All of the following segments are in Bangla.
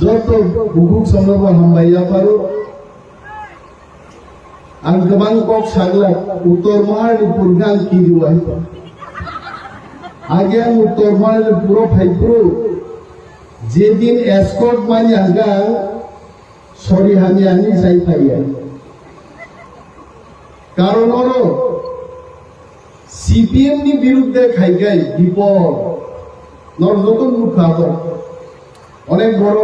Joto bubuk sama hambaya paru angkeman kok saglat uttor mahal purgan kiri wahita agen uttor mahal puro phaipro jedin escort mani aga sorry hani ani sai phaiya karon oro CPM ni biruddhe khaigai dipor নরদতন মুখাত অনেক বড়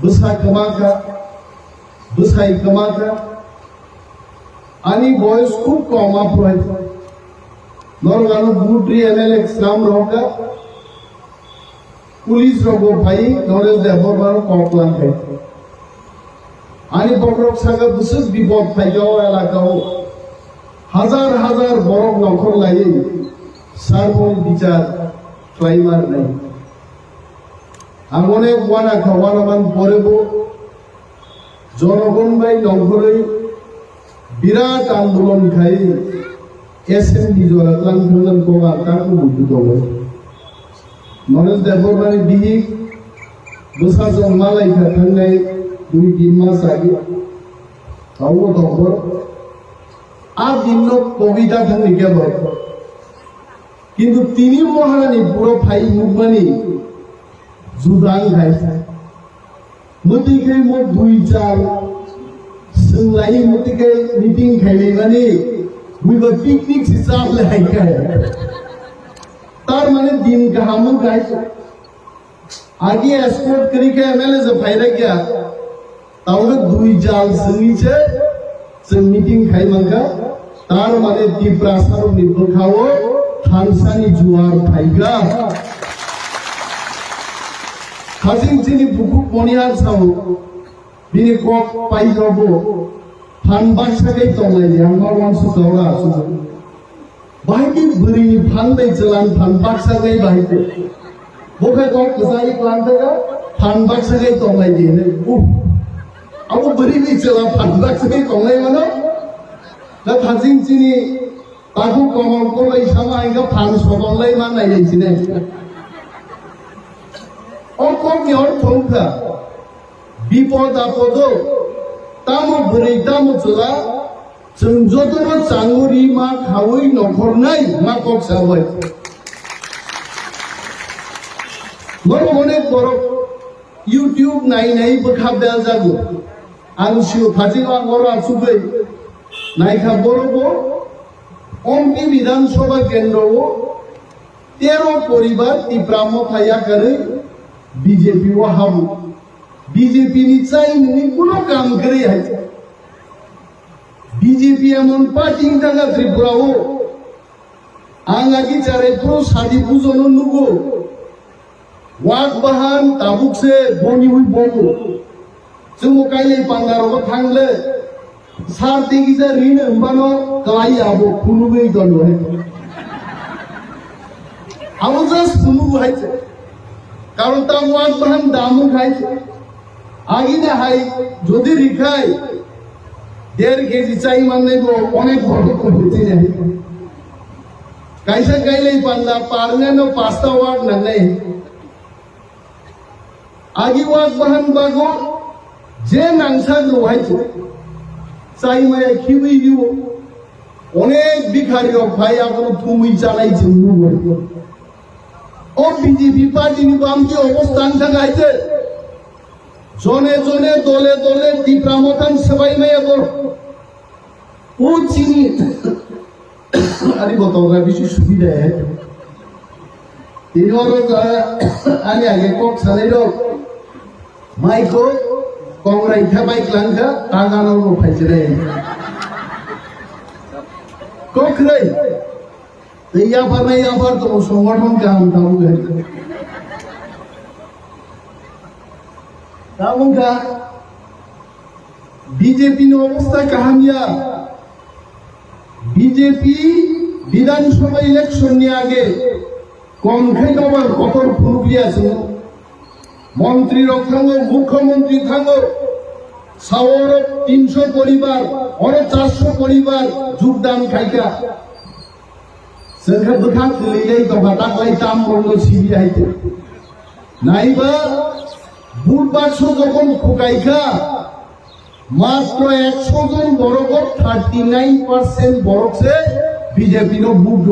বসাই কমাকা আনি বয়স খুব কম আপ্রায় নরগানো বুটরি এমএলএ ইসলাম রহকা পুলিশ রব ভাই নরেশ দেবর বারো ককলান খাই আনি বকরক সাগা বিশেষ বিপদ ফাইগাও এলাকাও হাজার হাজার বড় নখর লাগে সার্বজনীন বিচার ক্লাইমার নাই আমনে ওয়ানা খাওয়ানামান পরেব জনগণ বাই নগরে বিরাট আন্দোলন খাই এসএমডি জরাতলান ভুলন কোবা কাকু বুদ্ধ নরেশ দেবরবানি বিহি বসা জমালাই থাকনাই 2-3 মাস আগে তাও দবর আর দিন কবিতা থাকি কেবল কিন্তু তিনি মহারানী পুরো ফাই মুখবানি जुदां खायसा मतिके मो 2-4 संलाई मतिके मीटिंग खाइले माने मुइबो पिकनिक हिसाब ले हाइका तार माने दिन गाहाम गाइस आगे एस्कॉर्ट करी के एमएलए से फायदा क्या तावले 2-4 संगीचे से मीटिंग खाइ मंगा तार माने दिप्रासार निबो खाओ थानसानी जुआर फाइगा Hazing sini buku poniar sawo, bini kok pai jobo, fan baksa kai tonglai yang marwan sukaura susu. Bahiki beri fan dai jalan fan baksa kai bahiki. Bukai kok kesai kelantar ka fan baksa kai tonglai dia ni. Aku beri ni jalan fan baksa kai tonglai mana? Dah hazing sini aku komol kolai sama ingka fan sotonglai mana yang sini. অকমি অর্থংকা বিপদ আপদ তামো বरै তামো চলা जों যতনো চাঙ্গুরি মা খাওই নখরনাই মা কক সাবাই বড় অনেক বড় ইউটিউব নাই বখাবদা যাগো আলসিও ফাজিলা বড় আসুবে নাইখা বড়ব অম্পি বিধানসভা কেন্দ্র 13 পরিবার তীব্রাম ফায়া করে बीजेपी वो हम बीजेपी निचाई नहीं कुनो काम करे है बीजेपी एमन पार्टी इंटागा त्रिपुरा हो आंगा की चारे प्रो शादी पूजो नुगो वाक बहान ताबुक से बोनी हुई बोगो जों काइले पांगारो को थांगले सार तेगी से रीन हमबानो कलाई आबो खुनुगै दन है आबो जस खुनुगो है কারণ তা ওয়াজ বাহান দামু খাইছে আগে না হাই যদি রিখাই 1.5 কেজি চাই মানে তো অনেক বড় হতে যায় কাইসা গাইলেই পান্না পারনে নো পাঁচটা ওয়ার্ড না নেই আগে ওয়াজ বাহান বাগো যে নাংসা লোহাইছে চাই মায়া খিবি দিও অনেক ভিখারি ভাই আপনি তুমি চালাইছে ও বিজেপি পার্টি নিবামকে অবস্থান থাকাইছে জনে জনে দলে দলে তীব্রামতান সবাই মেয়ে বড় ও চিনি আরে বতাওগা বেশি সুবিধা है তিনoro আনি আগে কক সালেরো মাইকো কংগ্রাই খাবাই ক্লাঙ্কা টাগানো ফাইছে রে কোকরাই या पर तो संगठन का हम का बीजेपी ने अवस्था कहानिया बीजेपी विधानसभा इलेक्शन ने आगे कम खाइबार कतर प्रक्रिया मंत्री थांगो मुख्यमंत्री थांगो सावर 300 परिवार और 400 परिवार যোগদান खाइका जोंखौ बोखां गोलैयै दंहा दाख्लै दाम बन्द सिबिआइखौ नायबा बुधबारसो যখন খুকাইখা মাত্র 100 জন বড়গর 39% বড়ছে বিজেপি নো বুদ্ধ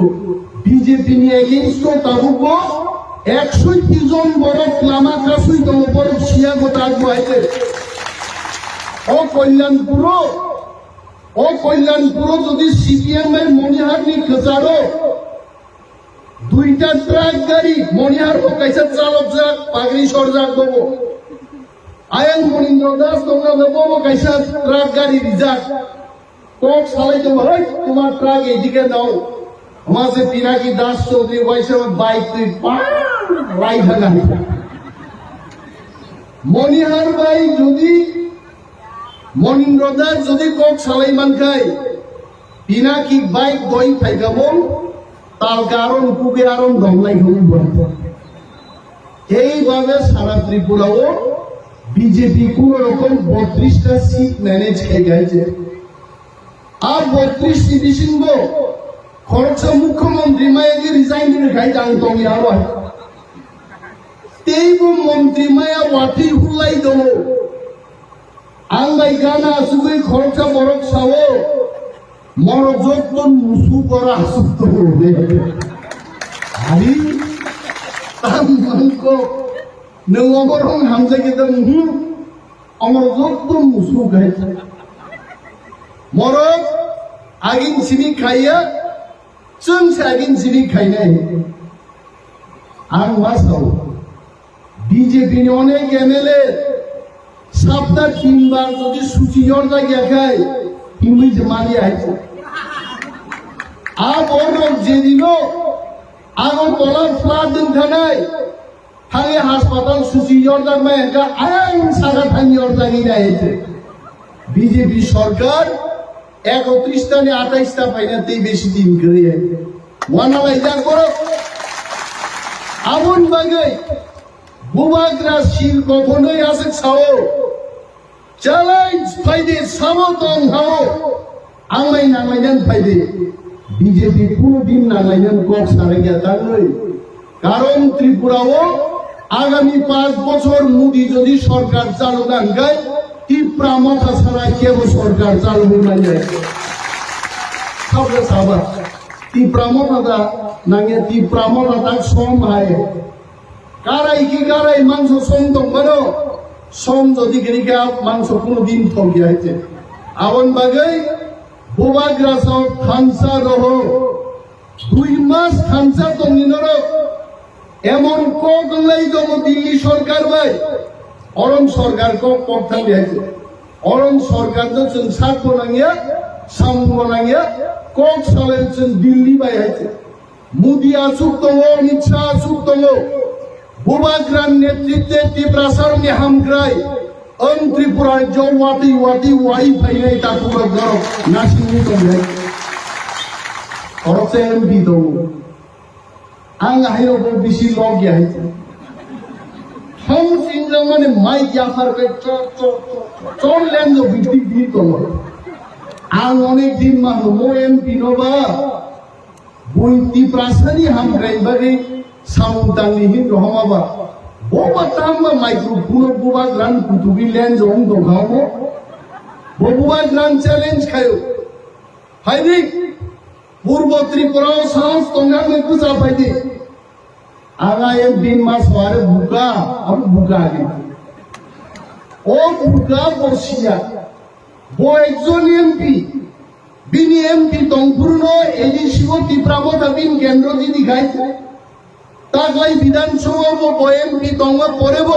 বিজেপি নি এগেইনস্ট তাবুক 160 জন বড় ক্লামা কাসুই দম বড় সিয়া গোটা আগুয়াইতে ও কল্যাণপুর যদি সিপিএম এর মনিহার নি খচারো দুইটা ট্রাক গাড়ি মনিহার কাইসা চালক যাক পাগড়ি সরজাক দেবো আয়ন মনিন্দ্র দাস তোমরা দেবো কাইসা ট্রাক গাড়ি রিজার্ভ কক সালাই দেবো ভাই তোমার ট্রাক এইদিকে দাও মাঝে পিনাকি দাস চৌধুরী ওয়াইসে বাইক তুই রাইট হানা মনিহার ভাই যদি মনিন্দ্র দাস যদি কক সালাই মান খায় পিনাকি বাইক দই খাইগাবো তার কারণ কুকে আরন দমলাই হল এইভাবে সারা ত্রিপুরাও বিজেপি কোন রকম 32টা সিট ম্যানেজ হয়ে গেছে আর 32 সিটিসিনব খরচ মুখ্যমন্ত্রী মায়াকে রিজাইন করে খাই জান তুমি আর তেইবো মন্ত্রী মায়া ওয়াটি হুলাই দো আংবাই গানা আসুকে খরচা বরক সাও মরজতন মুসু করা আসুক হবে আরে তামকো নগরং হামজাকে দম অমরজতন মুসু গাইছে মরক আগিন সিবি খাইয়া চুন আগিন সিবি খাইনাই আং মাসাও বিজেপি নি অনেক এমএলএ সপ্তাহ 3 বার যদি সুচি জর্দা গিয়া খায় ইংলিশ মারি আইছে আর অনেক যে দিল আগর তলার ফ্লাড দিন থানায় থানে হাসপাতাল সুচি জর্দার মায়ের আইন সারা থানি জর্দা গিয়ে আইছে বিজেপি সরকার 31টা নে 28টা পাইনাতেই বেশি দিন করে ওয়ানালাই যা করো আমন বাগাই বুবাগরা শিল কখনোই আসে ছাও চ্যালেঞ্জ ফাইদে সমতন হাও আংলাই নাংলাইনান ফাইদে বিজেপি কোনদিন নাংলাইনান কক সারে গিয়া থাকলে কারণ ত্রিপুরাও আগামী 5 বছর মোদি যদি সরকার চালু না গায় ত্রিপুরা মাথা ছাড়া কেব সরকার চালু না যায় সবরে সাবা ত্রিপুরা মাথা নাঙ্গে ত্রিপুরা মাথা সম হয় কারাই মাংস সম তো করো সম যদি গরিকা মাংস কোনদিন থমকে আইছে আবন বাগাই বুবাগ্রাসাও খানসা রহ 2 মাস খানসা তো নিনর এমন কগলাই দম দিল্লি সরকার ভাই অরণ সরকার কক পক্ষা দিয়েছে অরণ সরকার তো চুন সাত বনাঙ্গিয়া সাম বনাঙ্গিয়া কক সালের চুন দিল্লি বাই আছে মোদি আসুক তো অমিত শাহ আসুক তো বুবাগ্রাম নেতৃত্বে ত্রিপুরাসার হামগ্রাই অন ত্রিপুরায় জওয়াতি ওয়াই ফাইনাই তাকুর গরব নাসিনি তো ভাই খরচে এমপি তো আং হাইরো বেশি লগ গিয়াইছে হম সিংরা মানে মাই জাফার কে চল লেন দো বিটি দি তো আং অনেক দিন মান মো এমপি নবা বই ত্রিপুরাসানি হামগ্রাই বাগে সামুদাংনি হিন রহমাবা boba tamba microphone boba gran kutubi len jong do gamo boba gran challenge khayo haidi purbo tripura saus tonga me kusa paidi aga em bin mas ware buka ab buka age o buka borsia bo ekjon mp bini mp tongpurno eji shibo tripura mota bin kendro ji dikhaiছে তাগলাই বিধানসভা বএমপি দঙ্গ পরেব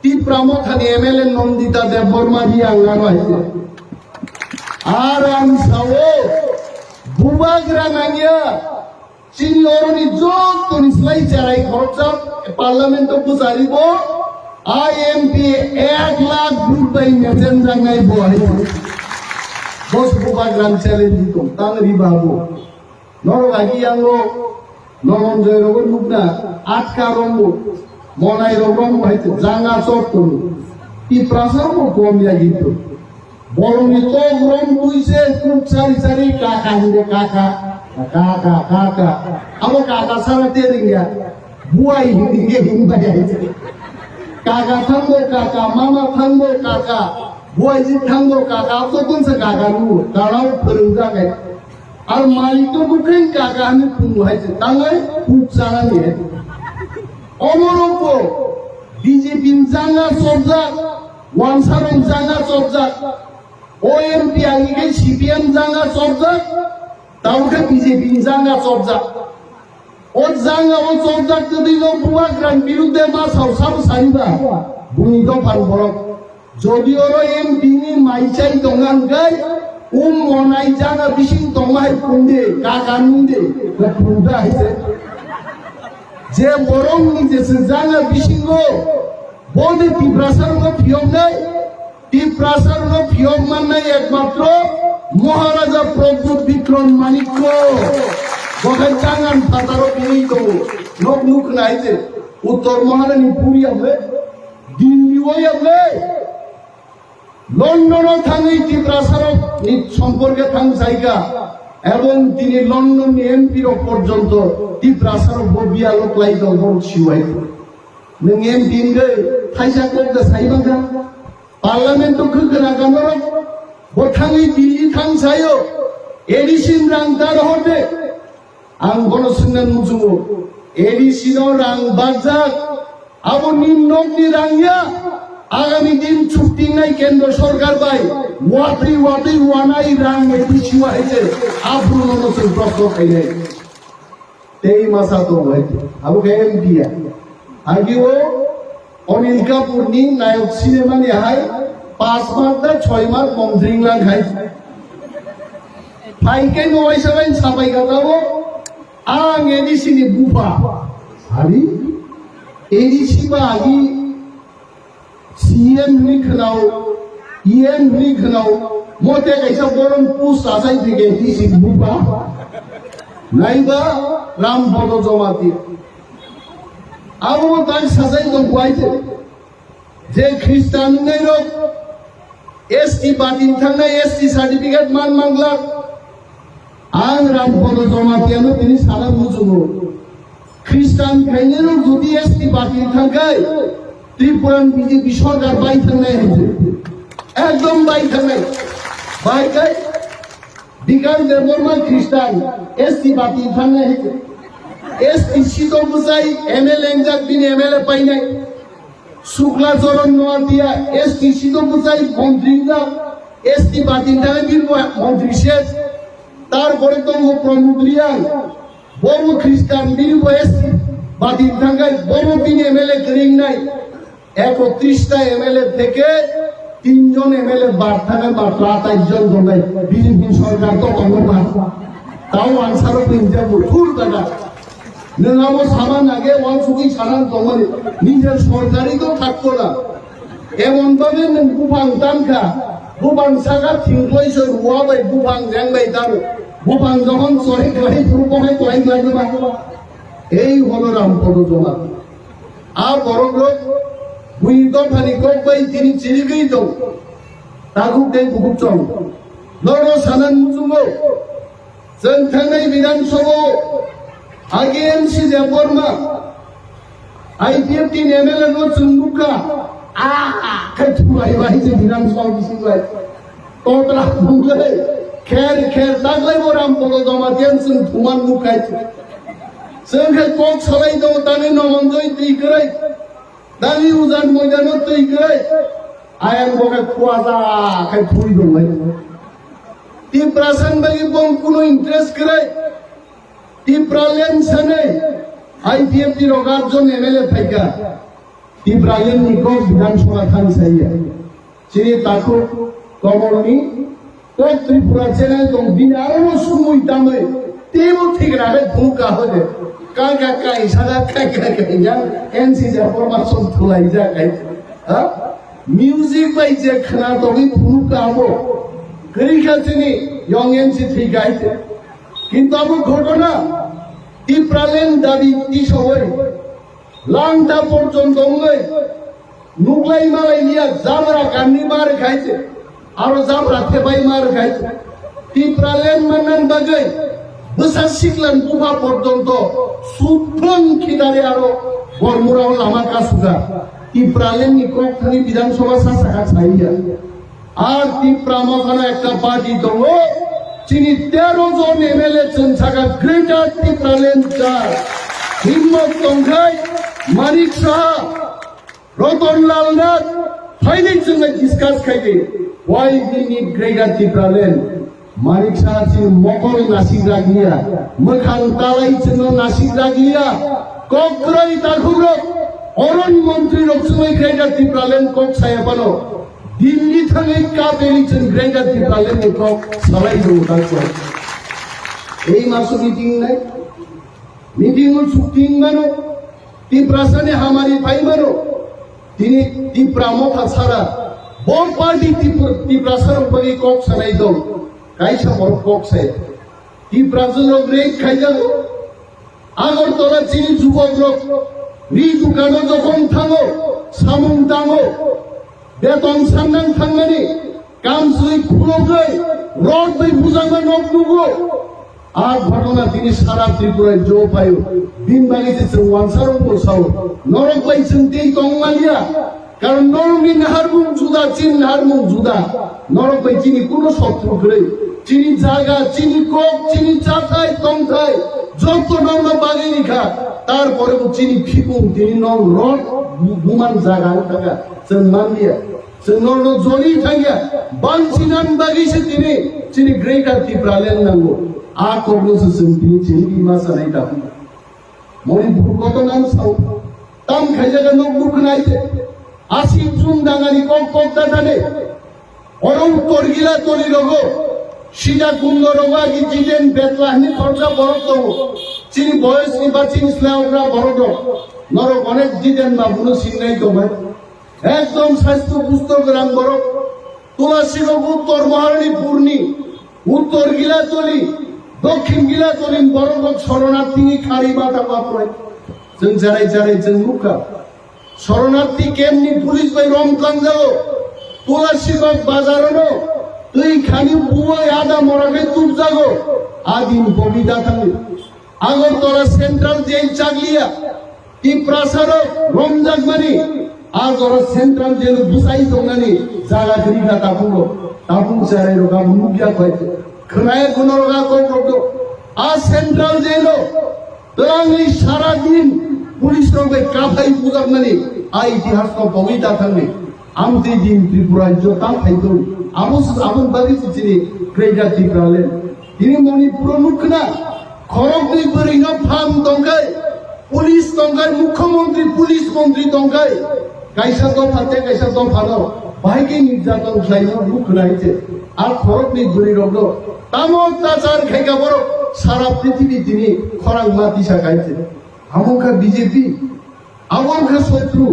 ত্রিপুরা মথানি এমএলএ নন্দিতা দেববর্মা জি আঙ্গানো হয়েছে আর আমসাও বুবাগরা নাঙ্গিয়া চিনি অরণি যত নিসলাই চারাই খরচা পার্লামেন্ট বুঝারিব আইএমপি 1 লাখ ভোট বাই মেসেন জাঙ্গাই বহাই বস বুবাগরান চ্যালেঞ্জ দিত তাংরি বাবু নরগাগি আঙ্গো নরঞ্জয় রোগের মুখনা আটকা রঙ্গ মনাই রঙ্গ হইতে জাঙ্গা চট্টন কি প্রাসার কম লাগিত বরং তো রং তুইছে খুব চারি চারি কাকা হিরে কাকা kakak abo kakak sara teringa buai hinge himba ya kakak tanggo kakak mama tanggo kakak buai ji tanggo kakak abo tun se kakak lu kalau perungga kai আর মালিক তো বুকেন কাকা আমি পুরো হয়েছে তাঙ্গাই খুব চালানি অমরপ বিজেপি জাঙ্গা চবজাক ওয়ানসারং জাঙ্গা চবজাক ওএমপি আগে সিপিএম জাঙ্গা চবজাক তাওকে বিজেপি জাঙ্গা চবজাক ও জাঙ্গা ও চবজাক যদি বুয়া গ্রাম বিরুদ্ধে মা সাউসাব সারিবা বুনি তো পারবো যদিও এমপি নি মাইচাই দঙ্গান গাই মনাই জানা বিশিং দমাই পুন্দে কাকা নুন্দে পুন্দা হইছে যে বরং নিজেছে জানা বিশিঙ্গ বদে টিপ্রাসারঙ্গ ফিয়ম নাই টিপ্রাসারঙ্গ ফিয়ম মান নাই একমাত্র মহারাজা প্রদ্যুৎ বিক্রম মানিক্য বখান জাঙ্গান ফাতারো বিনি তো নক নুক নাইছে উত্তর মহারানী পুরী হবে দিল্লি ওই হবে লন্ডনও থাঙ্গি টিপ্রাসারক সম্পর্কে থাং জায়গা এবং তিনি লন্ডন এমপির পর্যন্ত টিপ্রাসারক ববিয়া লোক লাই দল সিওয়াই নং এমপি গে থাইসা করতে সাইবাগা পার্লামেন্ট তো খগনা গানর বথাঙ্গি দিল্লি থাং সাইও এডিসিন রাং দার হতে আং গণসংগ্রাম মুজুমো এডিসিন রাং বাজাক আবো নিম্নগ্নি রাঙ্গিয়া আগামী দিন চুক্তি নাই কেন্দ্র সরকার পাই ওয়াটি ওয়ানাই রাং এডিসি হয়েছে আব্রুল নসল প্রশ্ন খাইলে এই মাসা তো হয়েছে আবু কেম দিয়া আগে ও অনিল কাপুর নি নায়ক সিনেমা নি হাই 5 মাস দা 6 মাস মন্ত্রিং লাং খাই ফাইকে নয় সবাই সাবাই গাতাও আং এডিসি নি বুফা আরি এডিসি বা আগি সিএম লিখনাও ইএম লিখনাও মতে কাইসা বরং পুস আসাই থেকে এডিসি বুফা নাইবা রামপদ জমাতি আবু তাই সাজাই তো গুয়াইছে যে খ্রিস্টান নেরো এসটি বাতিল থাকনা এসটি সার্টিফিকেট মান মাংলা আং রামপদ জমাতিয়ানো তিনি সারা বুঝবো খ্রিস্টান খাইনেরও যদি এসটি বাতিল থাকায় ত্রিপুরান বিজেপি সরকার বাই থাকনাই হয়েছে একদম বাই থাকনাই বাই গাই বিকাশ দেববর্মা খ্রিস্টান এসটি বাতিল থাকনাই হয়েছে এসটি শীতল বুঝাই এমএলএ এনজাক দিন এমএলএ পাই নাই শুক্লা চরণ নোয়াতিয়া এসটি শীতল বুঝাই মন্ত্রী যা এসটি বাতিল থাকে বীর মন্ত্রী শেষ তারপরে তো প্রমুদ্রিয়ান বড় খ্রিস্টান বীর এসটি বাতিল থাকায় বড় দিন এমএলএ করিং নাই 31টা এমএলএ থেকে 3 জন এমএলএ বাদ থাকে মাত্র 28 জন জমাই বিজেপি সরকার তো কমবা তাও আনসারও পিনজাবো ফুল টাকা নঙ্গামো সামান আগে ওয়ানসুকি সারান তোমার নিজের সরকারি তো থাকতো না এমন ভাবে বুফাং তানখা বুফাং সাগা থিংকইছ রুয়া বাই বুফাং জ্যাংবাই তার বুফাং যখন সহি কই ফুরপকে কই লাগবা এই হলো রামপদ জমা আর বড় লোক বুইদ ফানি কক বাই তিনি চিরিগই তো তাকু দেই বুক চং লড় সানান মুজুমো जों थांनाय বিধানসভা आगे एमसी देवबर्मा आईपीएफ एमएलए नो चुंबुका खायथुबाय बाय जे विधानसभा बिसिबाय तोतरा बुंगले खेर खेर तागलाय बराम पद जमा टेंशन थुमान मुखाय जोंखै कक सलाय दो दानि नमनजय दैगरै दानि उजान मयदान दैगरै आयन बगे खुवाजा खायथुइ दंलाय ती प्रासन बागि बं कुनो इंटरेस्ट करे टिप्रालेन सने आईपीएफ ती रोगार्जन एमएलए थाइका टिप्रालेन निको विधानसभा थान साइया चिरि ताको कमरनी तो त्रिपुरा चेनेल दं बिनारो सुमुइ दामै तेबो थिगराले भूका होदे काका काई सागा काका या एनसी जा फरमासन थुलाई जा गाय हा म्यूजिक बाय जे खना दगि भूका हो गरिखासिनि यंग एनसी थिगाइते কিন্তু আবু ঘটনা টিপ্রালেন দাবি কি সবাই লাংটা পর্যন্ত হই নুগলাই মালাই নিয়া জাবরা কান্নি মার খাইছে আর জাবরা থেবাই মার খাইছে টিপ্রালেন মানন বাগৈ বসা শিখলেন বুভা পর্যন্ত সুফ্রং খিদারে আরো বর্মুরাও লামা কাসুগা ত্রিপুরালেন নিকটখানি বিধানসভা শাখা ছাইয়া আর ত্রিপুরা মখানে একটা পার্টি দল যিনি 13 জন এমএলএ থাকা গ্রেটার ত্রিপুরালেন চার হিম্মত তংখাই মানিক সাহা রতনলাল নাথ ফাইনাল जोंनो डिस्कास खायदे why we need greater Tipraland Manik Saha जों मकल नासिग्रा गैया मोखां तालाय जोंनो नासिग्रा गैया कक्राय दाखुरो अरन मन्त्री रक्सुमै ग्रेटार Tipraland कक सायाबानो दिल्ली थाङै कापेरि जों ग्रेटार Tipraland कक सालाय दङ दाखो এই মাসো মিটিং নাই মিটিং ও শুটিং মানো ত্রিপ্রাসানে হামারি ভাই মানো তিনি ত্রিপ্রামো ছাড়া বড় পার্টি ত্রিপ্রাসার উপরে কক সানাই দল কাইসা বড় কক সাই ত্রিপ্রাজন রেক খাইজাল আগরতলা চিনি যুবক লোক রি দোকানো যখন থাঙো সামুং দাঙো বেতন সান্নাং থাঙ্গানি কাম সুই খুলগৈ রড বই বুজাঙ্গা নক দুগো আর ঘটনা তিনি সারা ত্রিপুরায় জো পায়ো দিন বাগিতে जों ওয়ানসারং বসাও নরক বাই जों দেই তংমালিয়া কারণ নরমি নাহারমুং জুদা চিন নাহারমুং জুদা নরক বাই চিনি কোনো শত্রু করে চিনি জায়গা চিনি কক চিনি চাথাই তংথাই যত নরম বাগি নিখা তারপরে চিনি ফিকুং তিনি নং রড বুমান জায়গা থাকা जों মানলিয়া जों নরন জলি থাকিয়া বানচিনান বাগিছে তিনি চিনি গ্রেটার ত্রিপুরালেন নাঙ্গো आ कॉग्नोसिस जों चिनि मासा नाय दा मणिपुर कत नाम साउ ताम खायजागा नक दुखनायते 80 जुन दांगानि कक कक दादाने अरं तोरगिला तोली रगो सिदा कुंद रगा जिदेन बेतलाहनि खरचा बरक दङ चिनि बयसनि बा चिनि स्लावग्रा बरक दं नरक अनेक जिदेन बाबुनो सिंनाय दं एकदम स्वास्थ्य पुस्तक रां बरक तुलासिगो उत्तर महारानीपुरनि उत्तर गिलातली दक्षिण गिलातली बरक शरणार्थीनि खारि बाटा बापराय जों जाराय जाराय जों मुखा शरणार्थी केम्पनि पुलिस बाय रमख्लां जागो तुलासिबाग बाजारानो दै खानि बुवाय आदा मराखै तुब जागो आदिन बबिदा थाङो আগরতলা सेंट्रल जेल चागलिया ত্রিপ্রাসারো रमजागमानि आगरा सेंट्रल जेल बुसाई दंनानि जागा गरिगा तापुं जाराय रगा मुगिया खायते खोनाय गुनरगा कौरबदो आ सेंट्रल जेलो तलांगनि सारा दिन पुलिस रंगे काफाय बुजाबनानि आ इतिहास को बबिदा थाङो आमते दिन त्रिपुरा जोता फायदो आबन बारि चिनि ग्रेटार Tipraland दिनै मणिपुर मुखना खरगनि बोरैनो फाम दंगाय पुलिस दंगाय मुख्यमंत्री पुलिस मंत्री दंगाय कायसा दफाते कायसा दफानो बाहायके निर्यातन खालायनो मुखनायते आ खरगनि बोरै रंगो तामक ताचार खायगा बर सारा पृथ्वी दिनै खरां मातिसा गायते आमका बीजेपी आमका शत्रु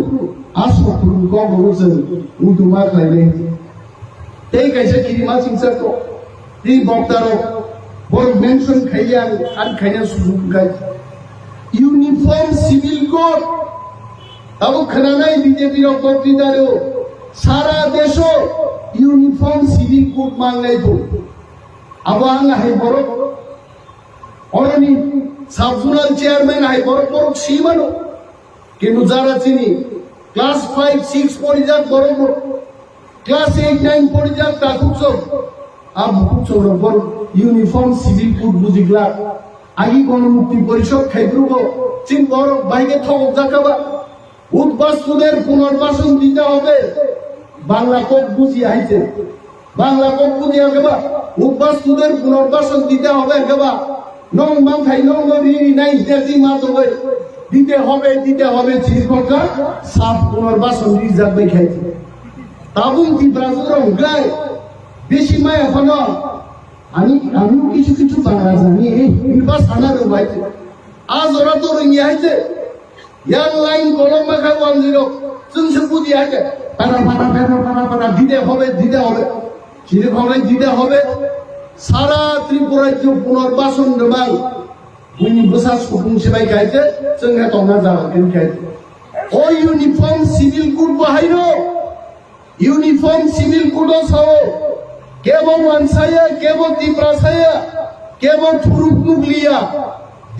आ शत्रु गगरो जों उदुमा खालायनाय तै कायसा किरिमा सिंसाको रि बक्तारो बर मेंशन खायया आन खायना सुजुगाय यूनिफॉर्म सिविल कोड अब खोनानाय बीजेपी रो बक्तिदारो सारा देशो यूनिफॉर्म सिविल कोड मांगनाय दं अब आं हाय बर अरनि साबजुनाल चेयारमैन हाय बर सिमानो किन्तु जारा चिनि क्लास 5 6 पढ़ी जाक बर क्लास 8 9 पढ़ी जाक ताकुचो आ बुकुचो बर यूनिफॉर्म सिविल कोड बुजिग्ला आगि गणमुक्ति परिषद खायब्रुगो चिन बर बाइके थक जाकाबा उद्बास्तुদের পুনর্বাসন দিতে হবে বাংলা কক বুঝি আইছে বাংলা কক বুঝি আইবা উদ্বাস্তুদের পুনর্বাসন দিতে হবে কেবা নং বাং খাই নং রি নাই দেজি মা তবে দিতে হবে চিরকরকার সাব পুনর্বাসন রিজার্ভ দেখাইছে তাবুং ত্রিপ্রাজরা উগলাই বেশি মায় এখনো আমি কিছু কিছু বাংলা জানি ইনবা সানা রবাইছে আজ ওরা তো রঙি আইছে ইয়াং লাইন কলম মাখা 10 जोंसो बुझि आके पारा दिते হবে চিরকরকার দিতে হবে সারা ত্রিপুরায় পুনর্বাসন দেবাং बुनि बसा सुबुं सिबाय गायते जोंहा दंना जागोन गायते ओ यूनिफॉर्म सिविल कोड बाहायनो यूनिफॉर्म सिविल कोड साव केबो मानसाया केबो टिप्रासाया কেবল থুরুক মুগলিয়া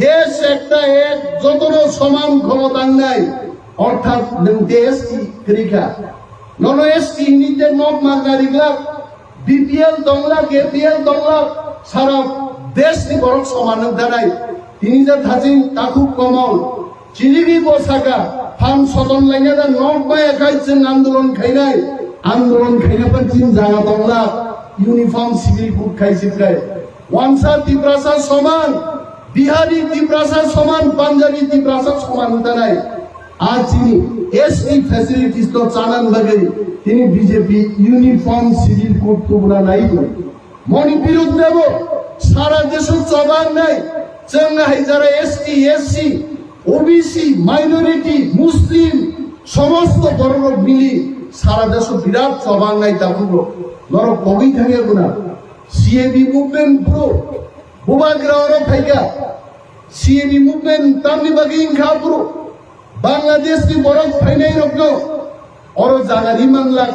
দেশ একটা এক যতন সমান ক্ষমতা নাই অর্থাৎ দেশ ক্রিকা নন এসটি নিতে নব মাগনারিগলা বিপিএল দংলা কেপিএল দংলা সারা দেশ নি বরং সমান দাঁড়াই তিনি যে থাজিন তাকু কমল চিলিবি বসাকা ফান সদন লাইনে দা নব বাই একাইছেন আন্দোলন খাইনাপন চিন জানা দংলা ইউনিফর্ম সিভিল কোড খাইছিলকাই ওয়ানসা তিপ্রাসা সমান বিহারি তিপ্রাসা সমান পাঞ্জাবি তিপ্রাসা সমান দাঁড়াই আজ তিনি এসটি ফ্যাসিলিটিস তো চালান লাগে তিনি বিজেপি ইউনিফর্ম সিভিল কোড তো বলা নাই মনি বিরোধ দেব সারা দেশ চবার নাই চেঙ্গাই যারা এসটি এসসি ওবিসি মাইনরিটি মুসলিম সমস্ত বর্ণ মিলি সারা দেশ বিরাট চবার নাই তা পুরো ধর কবি থাকে না সিএবি মুভমেন্ট পুরো বুবাগ্রাওয়ারও ফাইকা সিএবি মুভমেন্ট তামনি বাগিন খা পুরো বাংলাদেশ কি বরং ফাইনাই রগ্ন অর জাগারি মাংলা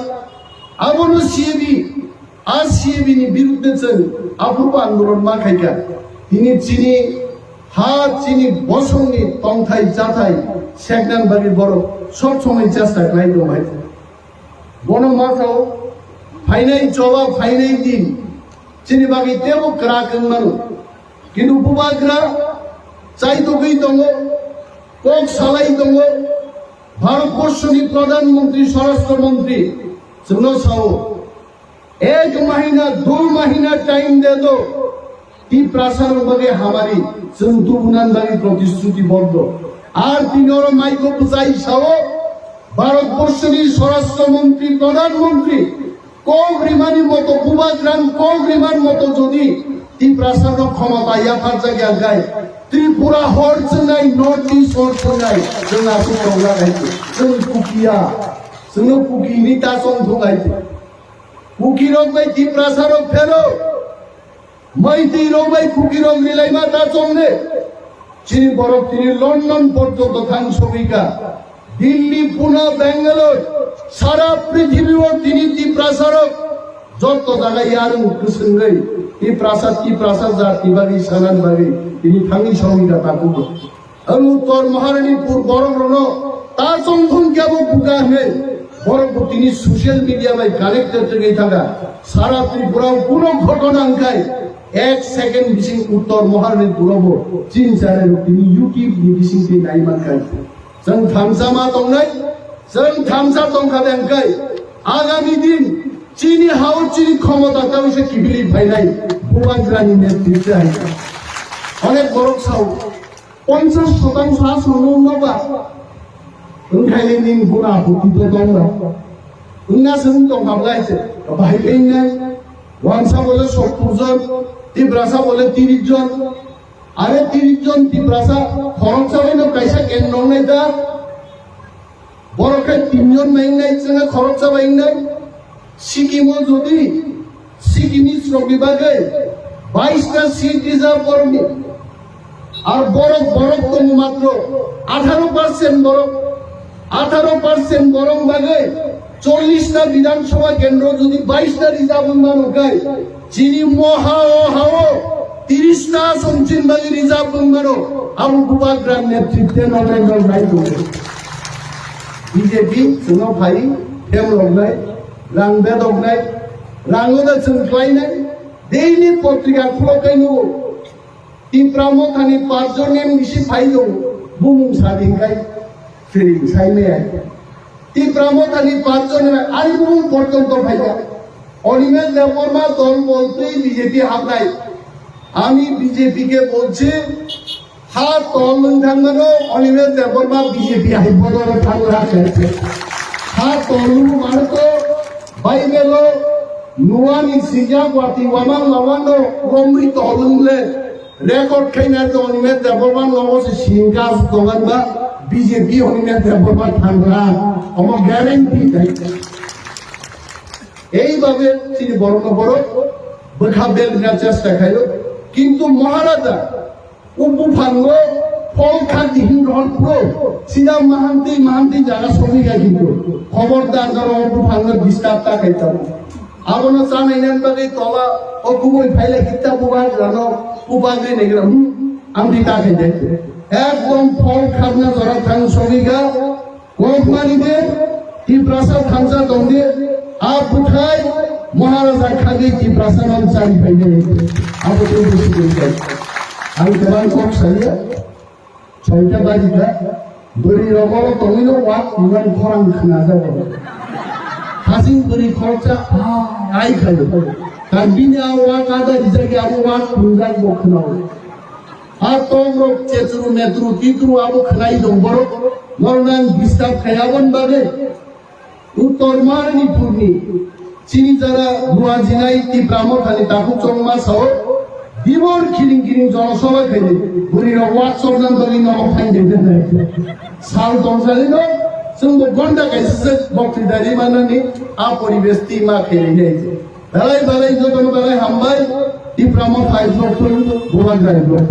আবনো সিএবি আর সিএবি নি বিরুদ্ধে চল অপূর্ব আন্দোলন মা খাইকা তিনি চিনি হাত চিনি বসঙ্গি তংথাই জাথাই শেখদান বাড়ির বড় সব সময় চেষ্টা করাই তো ভাই গণমাথাও ফাইনাই চবা ফাইনাই দিন চিনি বাকি দেব ক্রাকন মানু কিন্তু বুবাগ্রা চাই তো গই দঙ্গ কক সালাই দঙ্গ ভারতবর্ষনি প্রধানমন্ত্রী স্বরাষ্ট্রমন্ত্রী सुनो साओ एक महीना 2 महीना टाइम दे दो ती प्रसारण बगे हमारी संतु बुनानदारी प्रतिश्रुतिबद्ध আর তিনর মাইকো বুঝাই সাও ভারতবর্ষের স্বরাষ্ট্রমন্ত্রী প্রধানমন্ত্রী কোগ্রিমানি মতো বুবাগ্রাম কোগ্রিমান মতো যদি ती प्रसारण क्षमता या फारजा गया गाय त्रिपुरा हर्च নাই नॉर्थ ईस्ट हर्च নাই जों आसु दंगा गायते जों कुकिया जों कुकिनि तासं धुगायते कुकिरक बाय ती प्रसारण फेरो मैती रक बाय कुकिरक रिलाइमा तासंने চিনি বরফ তিনি লন্ডন পর্যন্ত থান সবিকা দিল্লি পুনা বেঙ্গালোর সারা পৃথিবীও তিনি ती प्रसारक যত জায়গায় আর মুখসুন গই ती प्रासाद जाति बागी सानान बागी তিনি থাঙ্গি সঙ্গীতা তাকু আর উত্তর মহারানীপুর বরগ্রণ তা চন্ধন কেবল বুকা হে বরং তিনি সোশ্যাল মিডিয়া বাই কানেক্টেড থেকে থাকা সারা ত্রিপুরা কোনো ঘটনা আঙ্কায় 1 সেকেন্ড বিশিং উত্তর মহারানীপুর চীন চ্যানেল তিনি ইউটিউব বিশিং তে নাইমান কাই जों थामसामा दंनाय जों थामसा दंखाबे आंखाय आगामी दिन चीनी हाउ चीनी क्षमता काउसे किबिलि फाइनाय बुबाग्रानि नेतृत्वे आइका अनेक बरक साउ 50% आसनो नबा ओंखायनो निन गुना हुतितो दंना उन्ना जों दंखाबलायसे बाहायफैनाय वानसा बोले 70 জন तिब्रासा बोले 30 জন আরে 30 জন তিব্রাসা খরচ হইলো পয়সা কেন নাই দা বড়কে 3 জন মাইন নাই সঙ্গে খরচ বাইন নাই সিকিমও যদি সিকিমি শ্রম বিভাগে 22টা সিট রিজার্ভ করবে আর বড় তো মাত্র 18% বড় 18% বরং ভাগে 40টা বিধানসভা কেন্দ্র যদি 22টা রিজার্ভ মানকায় চিনি মহা ও হাও 30টা সঞ্চিন বাগি রিজার্ভ বঙ্গনো আবু বুবাগ্রাম নেতৃত্বে নরেন্দ্র ভাই বলে বিজেপি সুনো ভাই হেম লগনাই রাং বেদগনাই রাঙ্গদা চুনক্লাই নাই ডেইলি পত্রিকা খুলকাইনো তিপ্রামো খানি 5 জন এমসি ফাইলো বুমুং সাদিনকাই ফেরিং সাইনে আই তিপ্রামো খানি 5 জন আই বুমুং পর্যন্ত ভাইয়া অনিমেষ দেববর্মা দল বলতেই বিজেপি হাবনাই আমি বিজেপি কে বলছি হাত তল থাকলো অনিমেষ দেববর্মা বিজেপি হাইবদল থাকলা চাইছে হাত তলু মারতো বাইবেলো নুয়ানি সিজা ওয়াতি ওয়ামান লাওয়ানো গমরি তলুলে রেকর্ড খাইনা তো অনিমেষ দেববর্মা নমসে সিংকাস দগানবা বিজেপি অনিমেষ দেববর্মা থাকলা অম গ্যারান্টি চাইছে এইভাবে তিনি বড় বড় বখাবেল চেষ্টা খাইল কিন্তু মহারাজা উপভাঙ্গ ফল খাদ্য হিন্দন পুরো সিরাম মাহান্তি জায়গা শ্রমিকা কিন্তু খবরদার যারা উপভাঙ্গ ডিস্টার্বটা খাইতাম আবনো চান এনান বাদে তলা অকুমই ফাইলে কিতা বুবার জানো উপাগে নেগলাম আমি তাকে দেখে একদম ফল খাবনা জরা থাং সঙ্গীগা কোকমানিতে কি প্রাসাদ খানসা দঙ্গে আর পুঠাই মহারাজা খাগে কি প্রাসাদ চাই পাইলে আবো তো বেশি করে আমি তোমার কক সাইয়া 6টা বাজিটা বড়ি রগল তমিলো ওয়াক ইমান খরাং খানা যাবে হাসিং বড়ি খরচা আই খাইলো তার বিনা ওয়াক আদা দিজাকে আবো ওয়াক পুঙ্গাই বখনাও আর তোমরা চেচরু মেত্রু তিত্রু আবো খাই দং বড় মরনাং বিস্তাব খায়াবন বাদে উত্তর মারনি পূর্ণি চিনি যারা গুয়া জিনাই তি ব্রাহ্মণ খালি তাকু চংমা সাও দিবর খিলিং খিলিং জনসভা খাইলে বুড়িরা ওয়াক সরজান দলি নব ফাইন দেন সাল দংসালি ন जोंबो गंडा गायसे बक्तिदारि मानानि आ परिबेश टीमा खेलेने दालाय दालाय जतन दालाय हामबाय ती ब्राह्मण फाइव ब्लक गुवाहाटी ब्लक